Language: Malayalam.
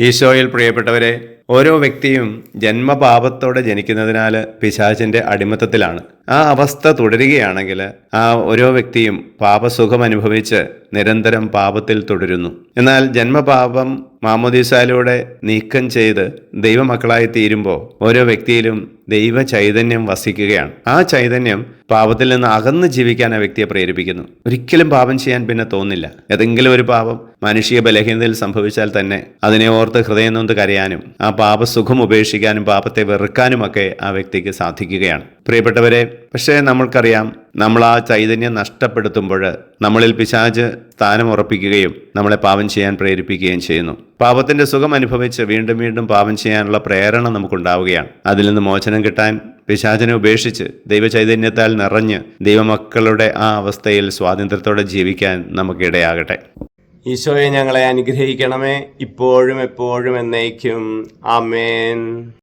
ഈശോയിൽ പ്രിയപ്പെട്ടവരെ, ഓരോ വ്യക്തിയും ജന്മപാപത്തോടെ ജനിക്കുന്നതിനാൽ പിശാചിന്റെ അടിമത്തത്തിലാണ്. ആ അവസ്ഥ തുടരുകയാണെങ്കിൽ ആ ഓരോ വ്യക്തിയും പാപസുഖം അനുഭവിച്ച് നിരന്തരം പാപത്തിൽ തുടരുന്നു. എന്നാൽ ജന്മപാപം മാമോദീസായിലൂടെ നീക്കം ചെയ്ത് ദൈവമക്കളായി തീരുമ്പോൾ ഓരോ വ്യക്തിയിലും ദൈവ ചൈതന്യം വസിക്കുകയാണ്. ആ ചൈതന്യം പാപത്തിൽ നിന്ന് അകന്ന് ജീവിക്കാൻ ആ വ്യക്തിയെ പ്രേരിപ്പിക്കുന്നു. ഒരിക്കലും പാപം ചെയ്യാൻ പിന്നെ തോന്നില്ല. ഏതെങ്കിലും ഒരു പാപം മാനുഷിക ബലഹീനതയിൽ സംഭവിച്ചാൽ തന്നെ അതിനെ ഓർത്ത് ഹൃദയം നൊന്ത് കരയാനും ആ പാപസുഖം ഉപേക്ഷിക്കാനും പാപത്തെ വെറുക്കാനുമൊക്കെ ആ വ്യക്തിക്ക് സാധിക്കുകയാണ്. പ്രിയപ്പെട്ടവരെ, പക്ഷേ നമ്മൾക്കറിയാം, നമ്മൾ ആ ചൈതന്യം നഷ്ടപ്പെടുത്തുമ്പോൾ നമ്മളിൽ പിശാച് സ്ഥാനം ഉറപ്പിക്കുകയും നമ്മളെ പാപം ചെയ്യാൻ പ്രേരിപ്പിക്കുകയും ചെയ്യുന്നു. പാപത്തിന്റെ സുഖം അനുഭവിച്ച് വീണ്ടും വീണ്ടും പാപം ചെയ്യാനുള്ള പ്രേരണ നമുക്കുണ്ടാവുകയാണ്. അതിൽ നിന്ന് മോചനം കിട്ടാൻ പിശാചിനെ ഉപേക്ഷിച്ച് ദൈവചൈതന്യത്താൽ നിറഞ്ഞ് ദൈവമക്കളുടെ ആ അവസ്ഥയിൽ സ്വാതന്ത്ര്യത്തോടെ ജീവിക്കാൻ നമുക്കിടയാകട്ടെ. ഈശോയെ, ഞങ്ങളെ അനുഗ്രഹിക്കണമേ, ഇപ്പോഴും എപ്പോഴും എന്നേക്കും. ആമേൻ.